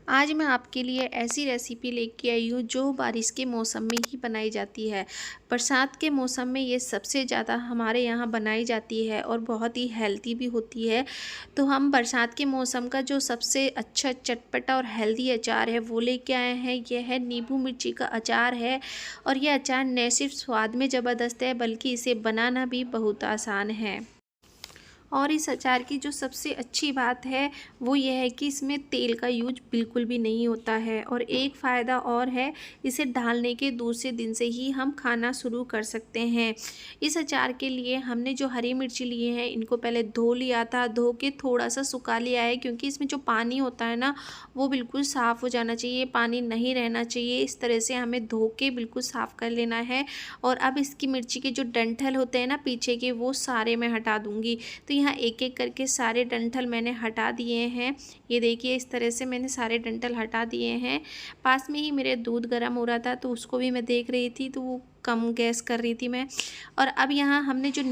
आज मैं आपके लिए ऐसी रेसिपी लेके आई हूँ जो बारिश के मौसम में ही बनाई जाती है। बरसात के मौसम में ये सबसे ज़्यादा हमारे यहाँ बनाई जाती है और बहुत ही हेल्दी भी होती है। तो हम बरसात के मौसम का जो सबसे अच्छा चटपटा और हेल्दी अचार है वो लेके आए हैं। यह है नींबू मिर्ची का अचार है और ये अचार न सिर्फ स्वाद में ज़बरदस्त है बल्कि इसे बनाना भी बहुत आसान है। और इस अचार की जो सबसे अच्छी बात है वो ये है कि इसमें तेल का यूज बिल्कुल भी नहीं होता है। और एक फ़ायदा और है, इसे डालने के दूसरे दिन से ही हम खाना शुरू कर सकते हैं। इस अचार के लिए हमने जो हरी मिर्ची लिए हैं इनको पहले धो लिया था, धो के थोड़ा सा सुखा लिया है क्योंकि इसमें जो पानी होता है ना वो बिल्कुल साफ़ हो जाना चाहिए, पानी नहीं रहना चाहिए। इस तरह से हमें धो के बिल्कुल साफ़ कर लेना है। और अब इसकी मिर्ची के जो डंठल होते हैं ना पीछे के, वो सारे मैं हटा दूँगी। तो यहाँ एक-एक करके सारे डंठल मैंने हटा दिए हैं। ये देखिए इस तरह से मैंने सारे डंठल हटा दिए हैं। पास में ही मेरे दूध गर्म हो रहा था तो उसको भी मैं देख रही थी, तो वो कम गैस कर रही थी मैं। और अब यहाँ हमने जो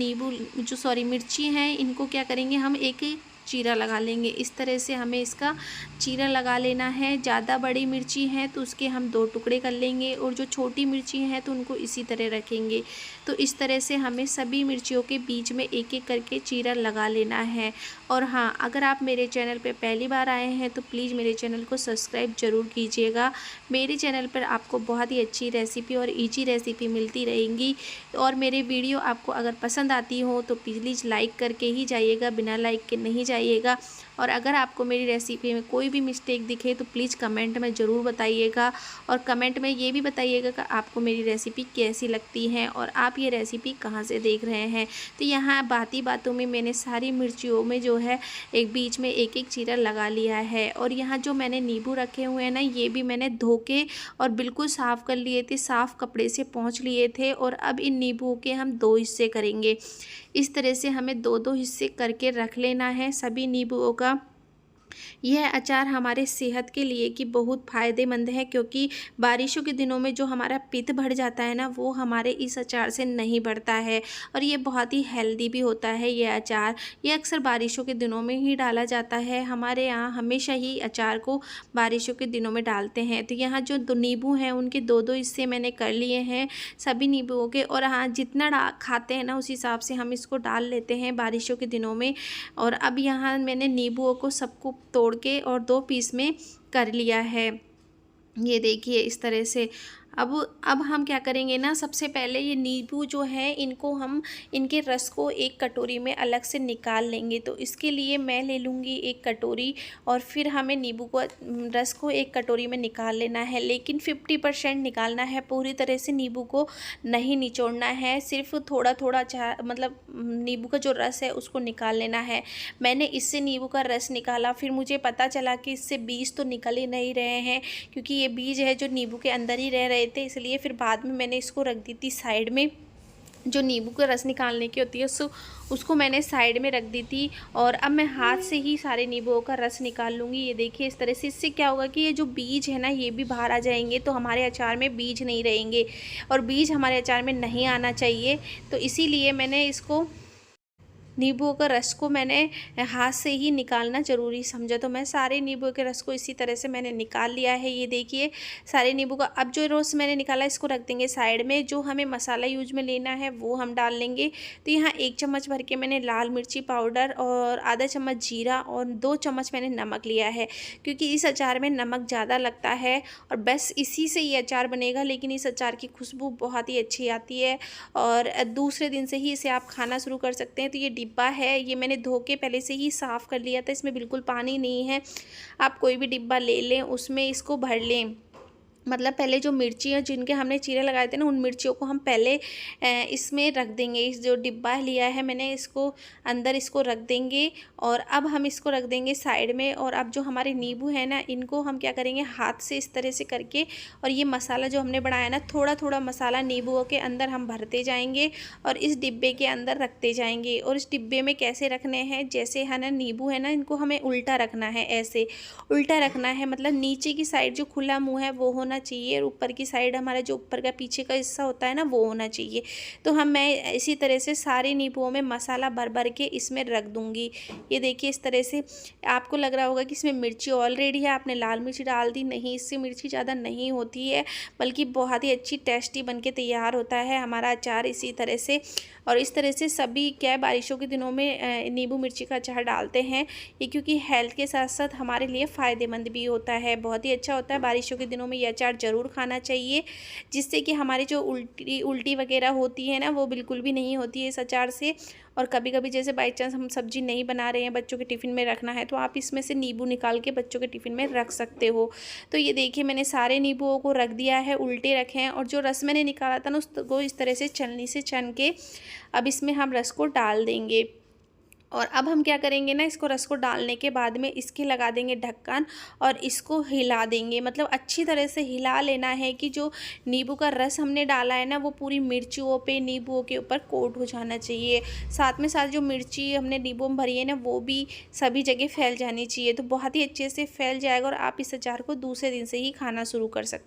मिर्ची हैं इनको क्या करेंगे, हम एक चीरा लगा लेंगे। इस तरह से हमें इसका चीरा लगा लेना है। ज़्यादा बड़ी मिर्ची है तो उसके हम 2 टुकड़े कर लेंगे और जो छोटी मिर्ची हैं तो उनको इसी तरह रखेंगे। तो इस तरह से हमें सभी मिर्चियों के बीच में एक-एक करके चीरा लगा लेना है। और हाँ, अगर आप मेरे चैनल पे पहली बार आए हैं तो प्लीज़ मेरे चैनल को सब्सक्राइब ज़रूर कीजिएगा। मेरे चैनल पर आपको बहुत ही अच्छी रेसिपी और ईज़ी रेसिपी मिलती रहेंगी। और मेरे वीडियो आपको अगर पसंद आती हो तो प्लीज़ लाइक करके ही जाइएगा, बिना लाइक के नहीं जाइएगा। और अगर आपको मेरी रेसिपी में कोई भी मिस्टेक दिखे तो प्लीज़ कमेंट में ज़रूर बताइएगा। और कमेंट में ये भी बताइएगा कि आपको मेरी रेसिपी कैसी लगती है और आप ये रेसिपी कहाँ से देख रहे हैं। तो यहाँ बाती बातों में मैंने सारी मिर्चियों में जो है एक बीच में एक-एक चीरा लगा लिया है। और यहाँ जो मैंने नींबू रखे हुए हैं ना, ये भी मैंने धो के और बिल्कुल साफ़ कर लिए थे, साफ़ कपड़े से पोंछ लिए थे। और अब इन नींबुओं के हम 2 हिस्से करेंगे। इस तरह से हमें 2-2 हिस्से करके रख लेना है सभी नींबुओं का। यह अचार हमारे सेहत के लिए कि बहुत फ़ायदेमंद है, क्योंकि बारिशों के दिनों में जो हमारा पित्त बढ़ जाता है ना वो हमारे इस अचार से नहीं बढ़ता है। और ये बहुत ही हेल्दी भी होता है ये अचार। ये अक्सर बारिशों के दिनों में ही डाला जाता है। हमारे यहाँ हमेशा ही अचार को बारिशों के दिनों में डालते हैं। तो यहाँ जो नींबू हैं उनके 2-2 हिस्से मैंने कर लिए हैं सभी नींबुओं के। और हाँ, जितना खाते हैं ना उस हिसाब से हम इसको डाल लेते हैं बारिशों के दिनों में। और अब यहाँ मैंने नींबुओं को सबको तोड़ के और 2 पीस में कर लिया है। ये देखिए इस तरह से। अब हम क्या करेंगे ना, सबसे पहले ये नींबू जो है इनको हम इनके रस को एक कटोरी में अलग से निकाल लेंगे। तो इसके लिए मैं ले लूँगी एक कटोरी और फिर हमें नींबू को रस को एक कटोरी में निकाल लेना है। लेकिन 50% निकालना है, पूरी तरह से नींबू को नहीं निचोड़ना है, सिर्फ थोड़ा थोड़ा मतलब नींबू का जो रस है उसको निकाल लेना है। मैंने इससे नींबू का रस निकाला, फिर मुझे पता चला कि इससे बीज तो निकल ही नहीं रहे हैं, क्योंकि ये बीज है जो नींबू के अंदर ही रह रहे थे। इसलिए फिर बाद में मैंने इसको रख दी थी साइड में। जो नींबू का रस निकालने की होती है उसको मैंने साइड में रख दी थी। और अब मैं हाथ से ही सारे नींबुओं का रस निकाल लूँगी। ये देखिए इस तरह से। इससे क्या होगा कि ये जो बीज है ना ये भी बाहर आ जाएंगे, तो हमारे अचार में बीज नहीं रहेंगे। और बीज हमारे अचार में नहीं आना चाहिए, तो इसीलिए मैंने इसको नींबुओं का रस को मैंने हाथ से ही निकालना ज़रूरी समझा। तो मैं सारे नींबू के रस को इसी तरह से मैंने निकाल लिया है। ये देखिए सारे नींबू का। अब जो रस मैंने निकाला इसको रख देंगे साइड में। जो हमें मसाला यूज में लेना है वो हम डाल लेंगे। तो यहाँ 1 चम्मच भर के मैंने लाल मिर्ची पाउडर और आधा चम्मच जीरा और 2 चम्मच मैंने नमक लिया है, क्योंकि इस अचार में नमक ज़्यादा लगता है। और बस इसी से ये अचार बनेगा, लेकिन इस अचार की खुशबू बहुत ही अच्छी आती है और दूसरे दिन से ही इसे आप खाना शुरू कर सकते हैं। तो ये डिब्बा है, ये मैंने धो के पहले से ही साफ़ कर लिया था, इसमें बिल्कुल पानी नहीं है। आप कोई भी डिब्बा ले लें, उसमें इसको भर लें। मतलब पहले जो मिर्चियाँ जिनके हमने चीरे लगाए थे ना उन मिर्चियों को हम पहले इसमें रख देंगे। इस जो डिब्बा लिया है मैंने इसको अंदर इसको रख देंगे। और अब हम इसको रख देंगे साइड में। और अब जो हमारे नींबू है ना इनको हम क्या करेंगे, हाथ से इस तरह से करके और ये मसाला जो हमने बनाया ना थोड़ा थोड़ा मसाला नींबुओं के अंदर हम भरते जाएंगे और इस डिब्बे के अंदर रखते जाएंगे। और इस डिब्बे में कैसे रखने हैं, जैसे है ना नींबू है ना इनको हमें उल्टा रखना है, ऐसे उल्टा रखना है। मतलब नीचे की साइड जो खुला मुँह है वो होना होना चाहिए और ऊपर की साइड हमारा जो ऊपर का पीछे का हिस्सा होता है ना वो होना चाहिए। तो मैं इसी तरह से सारे नींबुओं में मसाला भर भर के इसमें रख दूँगी। ये देखिए इस तरह से आपको लग रहा होगा कि इसमें मिर्ची ऑलरेडी है, आपने लाल मिर्ची डाल दी, नहीं इससे मिर्ची ज़्यादा नहीं होती है, बल्कि बहुत ही अच्छी टेस्टी बन के तैयार होता है हमारा अचार इसी तरह से। और इस तरह से सभी क्या है बारिशों के दिनों में नींबू मिर्ची का अचार डालते हैं ये, क्योंकि हेल्थ के साथ साथ हमारे लिए फ़ायदेमंद भी होता है, बहुत ही अच्छा होता है। बारिशों के दिनों में ये अचार ज़रूर खाना चाहिए, जिससे कि हमारी जो उल्टी वगैरह होती है ना वो बिल्कुल भी नहीं होती है इस अचार से। और कभी कभी जैसे बाई चांस हम सब्ज़ी नहीं बना रहे हैं, बच्चों के टिफ़िन में रखना है, तो आप इसमें से नींबू निकाल के बच्चों के टिफ़िन में रख सकते हो। तो ये देखिए मैंने सारे नींबुओं को रख दिया है, उल्टे रखे हैं, और जो रस मैंने निकाला था ना उसको इस तरह से छलनी से छन के अब इसमें हम रस को डाल देंगे। और अब हम क्या करेंगे ना, इसको रस को डालने के बाद में इसके लगा देंगे ढक्कन और इसको हिला देंगे, मतलब अच्छी तरह से हिला लेना है कि जो नींबू का रस हमने डाला है ना वो पूरी मिर्चियों पे नींबुओं के ऊपर कोट हो जाना चाहिए। साथ में साथ जो मिर्ची हमने नींबू में भरी है ना वो भी सभी जगह फैल जानी चाहिए, तो बहुत ही अच्छे से फैल जाएगा और आप इस अचार को दूसरे दिन से ही खाना शुरू कर सकते हैं।